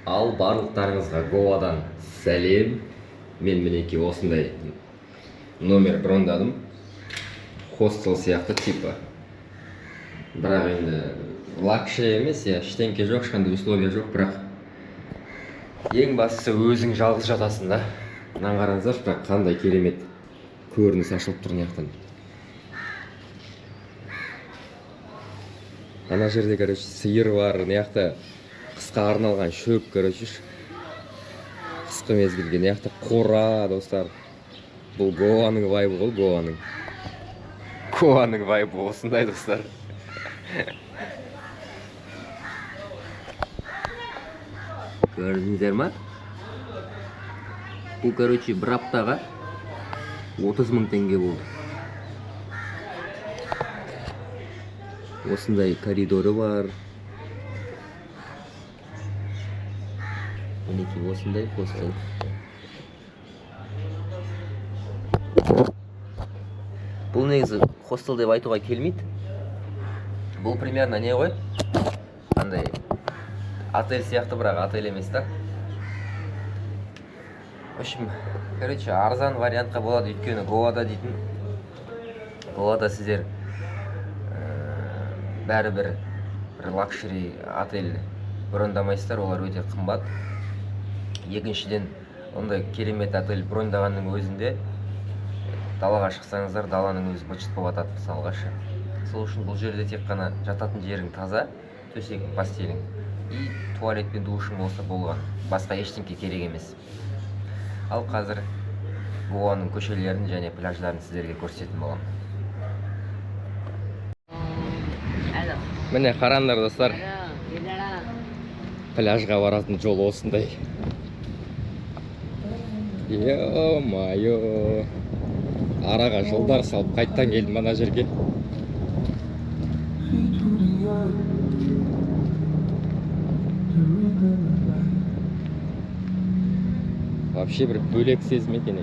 Ал барлықтарыңызға Гоадан сәлем. Мен мінекей осындай номер брондадым. Хостел сияқты типа. Бірақ енді лакшери емес, ештеңке жоқ, ешқандай условия жоқ, бірақ ең бастысы өзің жалғыз жатасың да. Мынаны қараңыздаршы, бірақ қандай керемет көрініс ашылып тұр мынаяқтан. Ана жерде, короче, сиыр бар, мынаяқта қысқа арналған шөп, короче, қысқы мезгілге. Мынаяқта қора, достар. Бұл Гоаның вайбы ғой, Гоаның вайбы осындай, достар. Көрдіңіздер ма? Бұл, короче, бір аптаға 30.000 теңге болды. Осындай коридоры бар. Мінекей осындай хостел. Бұл негізі хостел деп айтуға келмейді. Бұл примерно не ғой? Қандай отель сияқты, бірақ отель емес та. В общем, короче, арзан вариантқа болады, өйткені Гоада дейтін. Гоада сіздер бәрібір бір лакшери отель брондамайсыздар, олар өте қымбат. Екіншіден, ондай керемет отель брондағанның өзінде далаға шықсаңыздар, даланың өзі быт-шыт болып жатады мысалға ше. Сол үшін бұл жерде тек қана жататын жерің таза, төсегің, постелің и туалет пен душың болса болған. Басқа ештеңке керек емес. Ал қазір Гоаның көшелерін және пляждарын сіздерге көрсететін боламын. Міне қараңдар, достар. Пляжға баратын жол осындай. Е-майо. Араға жылдар салып қайттан келдім ана жерге. Вообще бір бөлек сезім екен.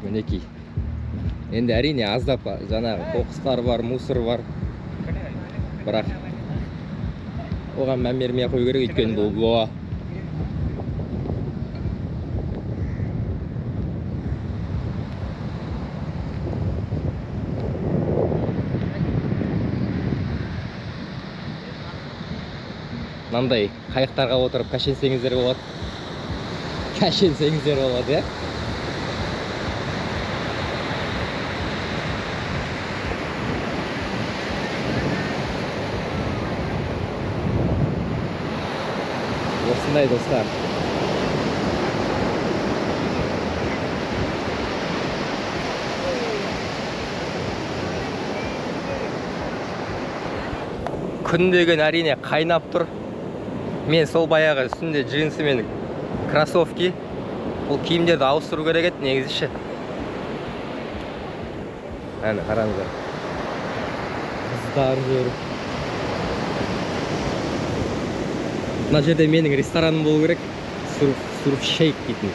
Мінекей. Енді әрине аздап жаңағы қоқыстар бар, мусор бар. Бірақ оған мән бермей қою керек, өйткені бұл Гоа. Мынандай қайықтарға отырып кәшенсеңіздер болады. Кәшенсеңіздер болады, Осындай, достар. Күн деген әрине қайнап тұр. Мен сол баяғы үстінде джинсы мен кроссовки. Бұл киімдерді ауыстыру керек еді негізі ше. Әне қараңыздар. Қыздар жүр. Мына жерде менің рестораным болу керек. Surf Shake дейтін.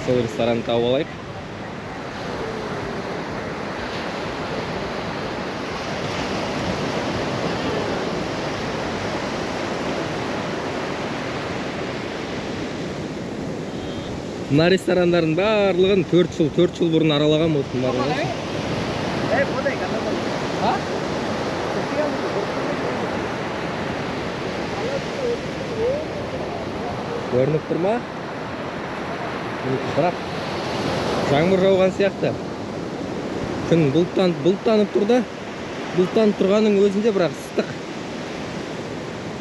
Сол ресторанды тауып алайық. Мына ресторандардың барлығын 4 жыл бұрын аралаған болсын барлығы. Көрініп тұр ма? Бірақ жаңбыр жауған сияқты. Күн бұлттанып тұр да. Бұлттанып тұрғанның өзінде бірақ ыстық.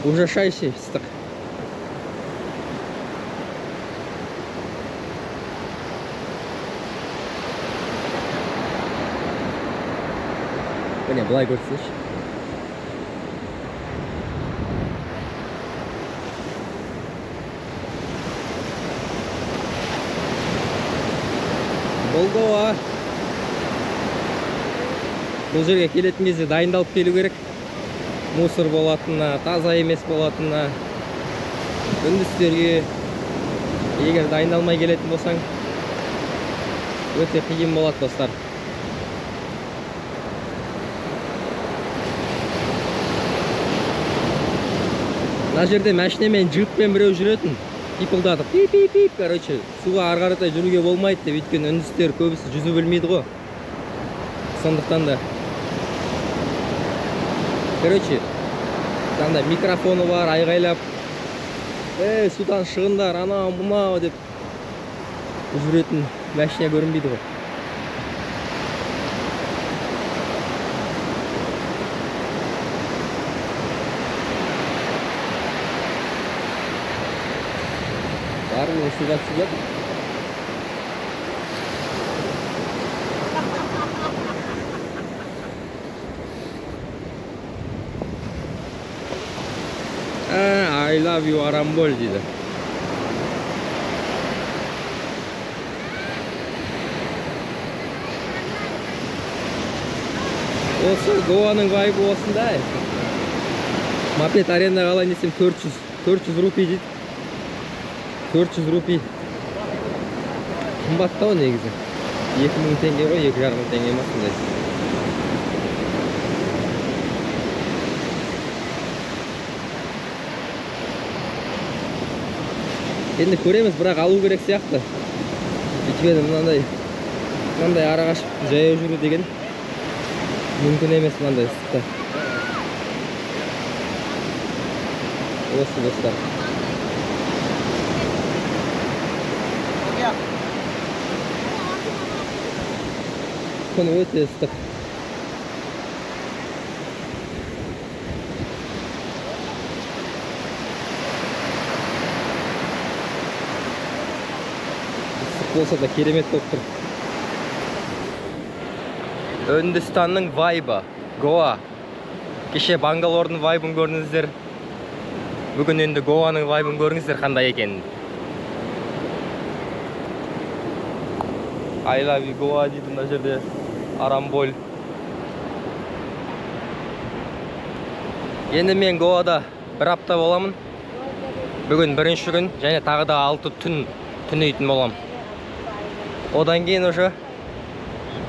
Ужасающий ыстық. Міне былай көрсеңізші. Бұл Гоа. Бұл жерге келетін кезде дайындалып келу керек. Мусор болатынына, таза емес болатынына. Үндістерге егер дайындалмай келетін болсаң, өте қиын болады, достар. Мына жерде машинамен жигитпен бирөө жүрөтүн. Пипылдатып, пип, короче, суга ары карата жүрүүгө болмойт деп, өйткөнү үндүстөр көбүсү жүзүү билмейди го. Сондуктан да. Короче, анда микрофону бар, айгайлап, судан шығындар, анау мынау деп жүретін машина көрінбейді ғой. Барлығы суға түсіп жатыр. I love you Aramboy дейді. Осы Гоаның вайбы осындай. Мопед арендаға алайын десем 400 рупий дейді. 400 рупий. Қымбаттау негізі. 2000 теңге ғой, 2500 теңге ма сондай. Енді көреміз, бірақ алу керек сияқты. Өйткені мынандай арағашып жаяу жүру деген мүмкін емес мынандай ыстықта. Осы достар. Күн өте ыстық. Болса да керемет болып тұр. Үндістанның вайбы, Гоа. Кеше Бангалордың вайбын көрдіңіздер. Бүгін енді Гоаның вайбын көріңіздер қандай екенін. I love you Goa дейді мына жерде. Арамболь. Енді мен Гоада бір апта боламын. Бүгін бірінші күн, және тағы да 6 түн түнейтін болам. Одан кейін уже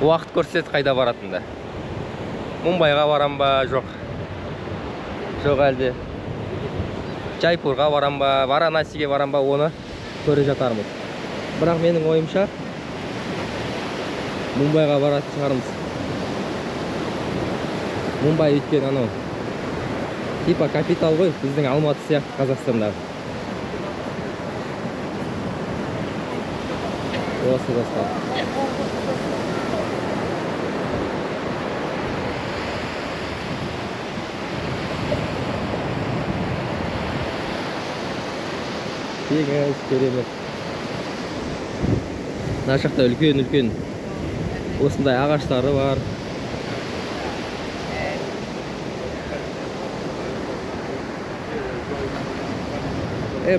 уақыт көрсет қайда баратынды. Мумбайға барам ба, жоқ. Жоқ әлде. Жайпурға барам ба, Варанасиге барам ба, оны көре жатармыз. Бірақ менің ойымша Мумбайға баратын шығармыз. Мумбай өткен анау. Типа капитал ғой, біздің Алматы сияқты Қазақстандағы. Осы достар. Тегіз керемет. Мына жақта үлкен осындай ағаштары бар.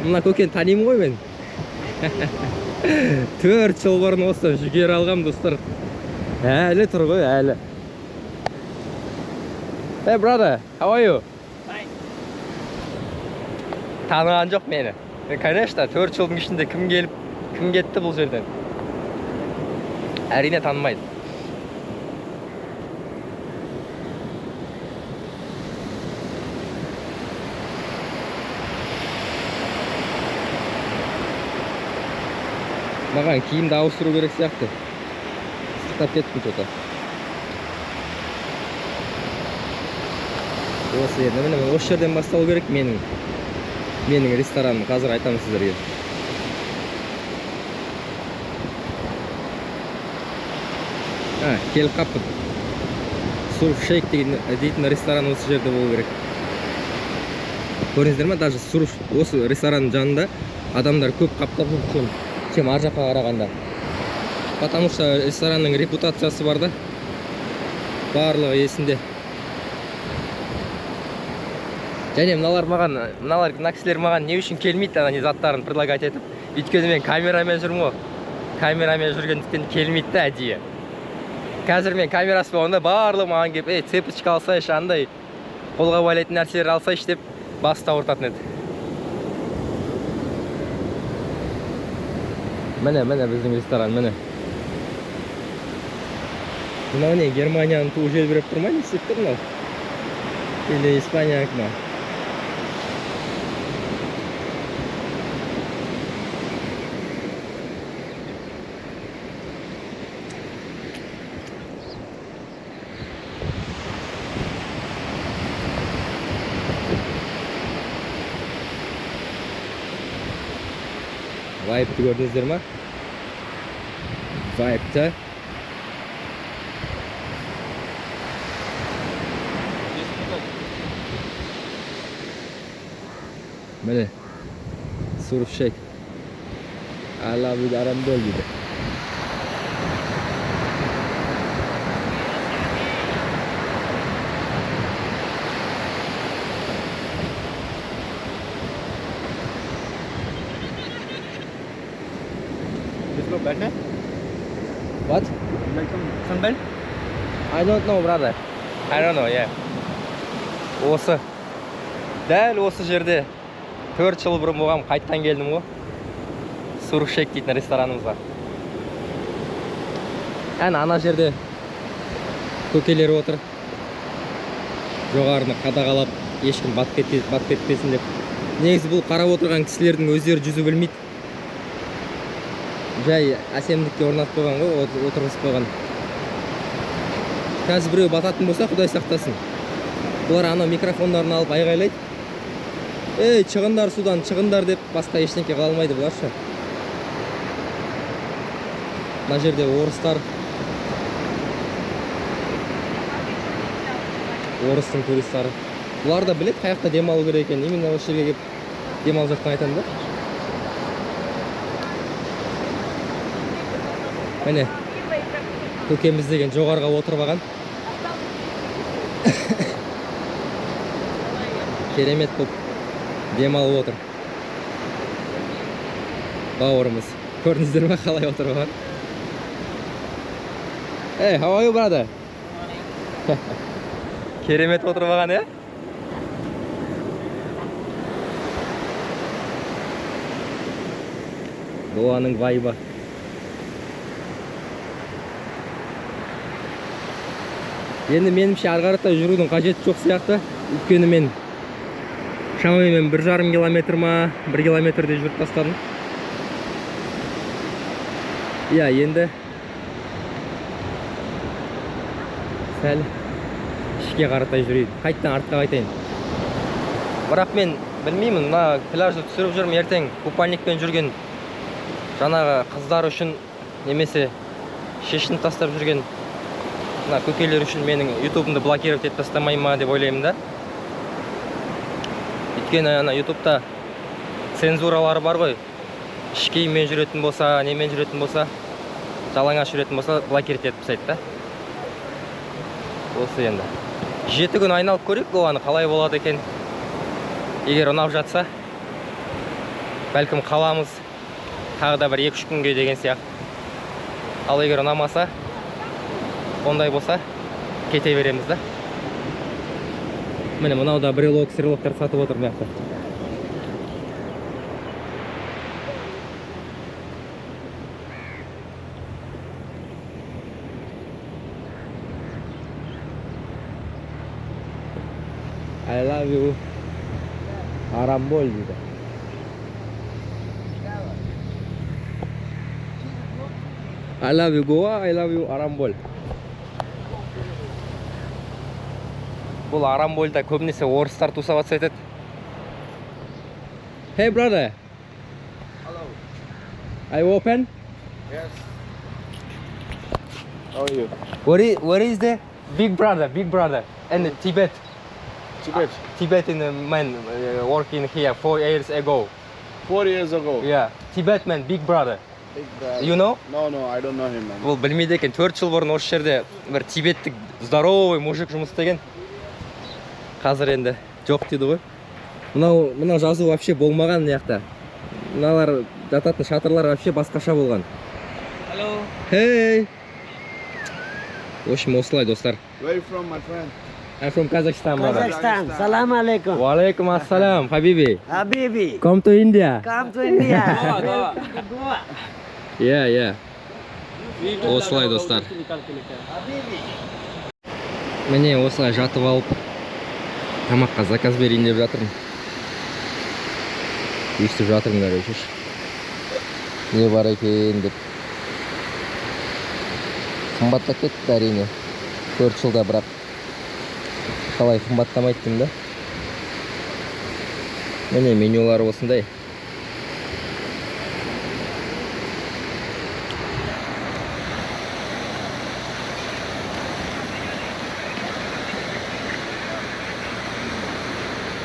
Мына көкен танимын ғой мен. 4 жыл бұрын осы жүгері алғам достар. Әлі тұр ғой, әлі. Hey brother, how are you? Fine. Таныған жоқ мені. Конечно, 4 жылдың ішінде кім келіп, кім кетті бұл жерден? Әрине танымайды. Маған киімді ауыстыру керек сияқты. Ыстықтап кеттім что-то. Осы енді осы жерден басталу керек менің рестораным. Қазір айтамын сіздерге. Келіп қаппын. Surf Shake дейтін ресторан осы жерде болу керек. Көрдіңіздер ме? Даже осы ресторанның жанында адамдар көп қаптап жүр. Чем ар жаққа қарағанда. Потому что ресторанның репутациясы бар да. Барлығы есінде. Және мына кісілер маған не үшін келмейді ана заттарын предлагать етіп. Өйткені мен камерамен жүрмін ғой. Камерамен жүргендіктен келмейді да әдейі. Қазір мен камерасы болғанда барлығы маған келіп, цепочка алсайшы, андай қолға байлайтын нәрселер алсайшы деп басты ауыртатын еді. Міне біздің ресторан, міне. Мынау не, Германияның туы желбіреп тұр ма, не істеп тұр мынау? Или Испанияның ма? Vibe'ді көрдіңіздер ма? Vibe'ді. Mene. Surf Shack. I love you Arambol dedi. Let's go better. What? Like some sunbelt? I don't know, brother. I don't know, yeah. Осы. Дәл осы жерде 4 жыл бұрын болғам, қайттан келдім ғой. Surf Shack дейтін ресторанымызға. Әне ана жерде көкелер отыр. Жоғарыны қадағалап, ешкім батып кетпесін деп. Негізі бұл қарап отырған кісілердің өздері жүзу білмейді. Жай әсемдікке орнатып қойған ғой, отырғызып қойған. Қазір біреу бататын болса, Құдай сақтасын. Бұлар ана микрофондарын алып айғайлайды. Ей, шығындар судан, шығындар деп басқа ештеңке қалмайды бұларша. Мына жерде орыстар. Орыстың туристары. Бұлар да білет қаяқта демалу керек екен. Именно осы жерге келіп демалып жатқан айтамын да. Міне, көкеміз деген жоғарға отырып алған. Керемет болып демалып отыр. Бауырымыз. Көрдіңіздер ме қалай отырып алған? Hey, how are you, brother? Керемет отырып алған, е? Гоаның вайбы. Енді менімше арғарықта жүрудің қажеті жоқ сияқты. Өйткені мен шамамен 1,5 километр ма, 1 километрде жүріп тастадым. Иә, енді сәл ішке қаратай жүрейін. Қайттан артқа қайтайын. Бірақ мен білмеймін, мына пляжды түсіріп жүрмін, ертең купальникпен жүрген жаңағы қыздар үшін немесе шешініп тастап жүрген мына көкелер үшін менің ютубымды блокировать етіп тастамай ма деп ойлаймын да. Өйткені ана ютубта цензуралары бар ғой. Іш киіммен жүретін болса, немен жүретін болса, жалаңаш жүретін болса, блокировать етіп тастайды да. Осы енді 7 күн айналып көрейік, Гоаны қалай болады екен. Егер ұнап жатса, бәлкім қаламыз тағы да бір 2-3 күнге деген сияқты. Ал егер ұнамаса, ондай болса, кете береміз да. Міне, мынау да брелок-серлоктар сатып отыр маяқта. I love you Arambol дейді. I love you Goa, I love you Arambol. Бұл Арамбольда көбінесе орыстар тусап атса айтады. Hey brother. Hello. Are you open? Yes. How are you? Where is the big brother and Tibet? Tibetan man working here 4 years ago. 4 years ago. Yeah, Tibet man, big brother. Big brother. You know? No, I don't know him, man. Бұл білмейді екен, 4 жыл бұрын осы жерде бір тибеттік здоровый мужик жұмыс істеген. Қазір енді жоқ дейді ғой. Мынау жазу вообще болмаған маяқта. Мыналар жататын шатырлар вообще басқаша болған. Hello. Hey. В общем, осылай достар. Where are you from, my friend? I'm from Kazakhstan, brother. Kazakhstan. Salam alaikum. Wa alaikum assalam, Habibi. Habibi. Come to India. Come to India. Goa. Yeah. Осылай достар. Міне осылай жатып алып тамаққа заказ берейін деп жатырмын. Естіп жатырмын короче. Не бар екен деп. Қымбаттап кетті әрине. 4 жылда бірақ қалай қымбаттамайды деймін да. Міне менюлар осындай.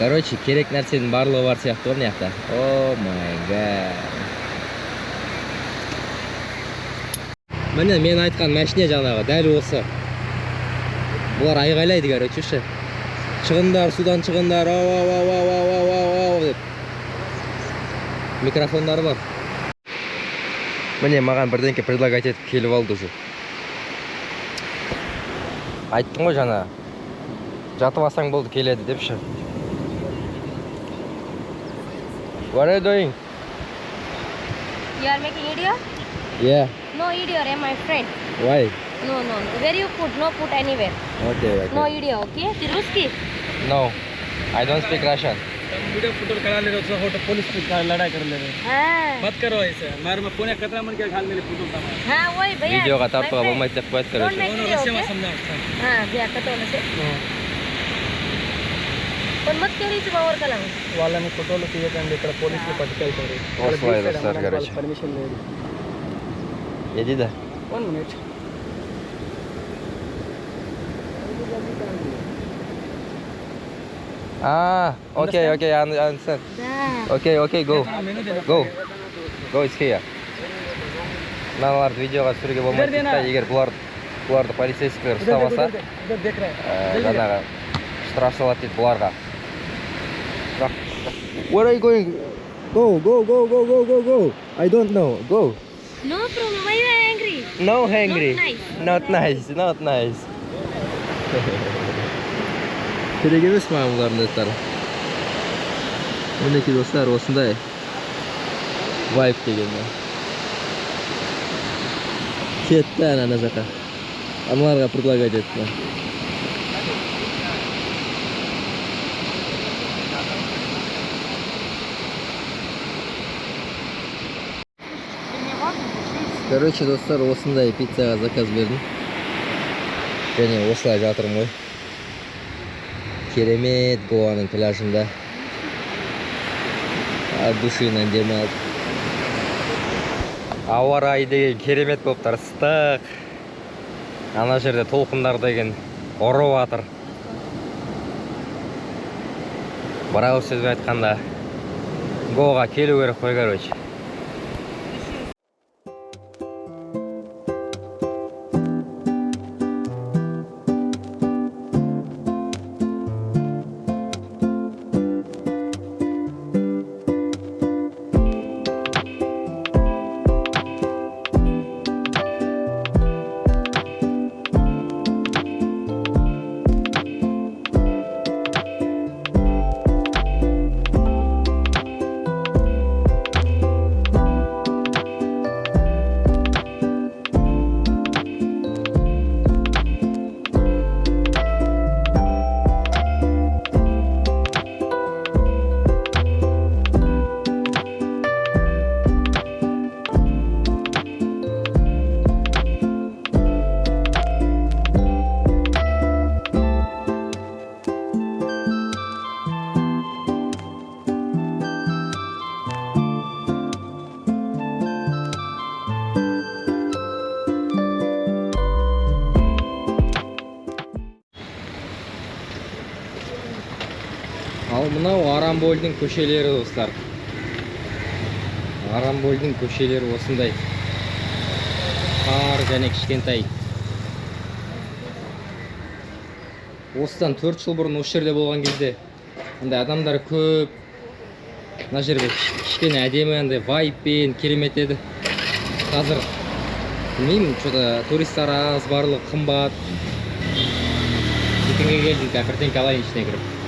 Короче, керек нәрсенің барлығы бар сияқты ғой мына жақта. О май гад. Міне мен айтқан машина жаңағы дәл осы. Бұлар айғайлайды, короче, ше. Шығындар, судан шығындар, ау деп. Микрофондары бар. Міне маған бірдеңке предлагать етіп келіп алды уже. Айттым ғой жаңа. Жатып алсаң болды келеді деп ше. What are you doing? You are making video? Yeah. No video, I am my friend. Why? No. Where you put? No put anywhere. Okay. No video, okay? फिर उसकी? No. I don't speak Russian. Video photo करा ले रहे हो तो पुलिस से लड़ाई कर ले रहे हाँ. मत करो ऐसे मार में फोन खतरा मन के खाल मेरे फोटो का हाँ वही भैया. Video का my तब friend. मैं तक बात Don't करूँ. make video, okay? हाँ भैया कतो ना से. पण मत करी तू बावर कलांग. వాళ్ళని ఫోటోలు తీయకండి ఇక్కడ పోలీసులు పట్టుకెళ్తారు Offline start garage. పర్మిషన్ లేదు Иди да. 1 minute Okay, I understand. Да. Okay, go. Go, it's here. Мыналарды видеоға түсіруге болмайды да, егер бұларды полицейскілер ұстамаса, इधर देख रहे हैं жаңағы штраф салады дейді бұларға. Where are you going? Go. I don't know. Go. No problem. Why you are angry? No hungry. Not nice. Not nice. Керек емес маған бұлардың достары. Мінекей достар, осындай вайп дегенде. Кетті ана жаққа. Аналарға предлагать етті. Короче, достар, осындай пиццаға заказ бердім. Және осылай жатырмын ғой. Керемет Гоаның пляжында. От душынан демалып. Ауа райы деген керемет болып тұр, ыстық. Ана жерде толқындар деген ұрып жатыр. Бір ауыз сөзбен айтқанда Гоаға келу керек қой, короче. Ал мынау Арамбольдің көшелері, достар. Арамбольдің көшелері осындай. Қар және кішкентай. Осыдан 4 жыл бұрын осы жерде болған кезде андай адамдар көп. Мына жерде кішкене әдемі андай вайппен керемет еді. Қазір білмеймін, что-то туристар аз, барлығы қымбат. Ертеңге келдім, бірдеңке алайын ішіне кіріп.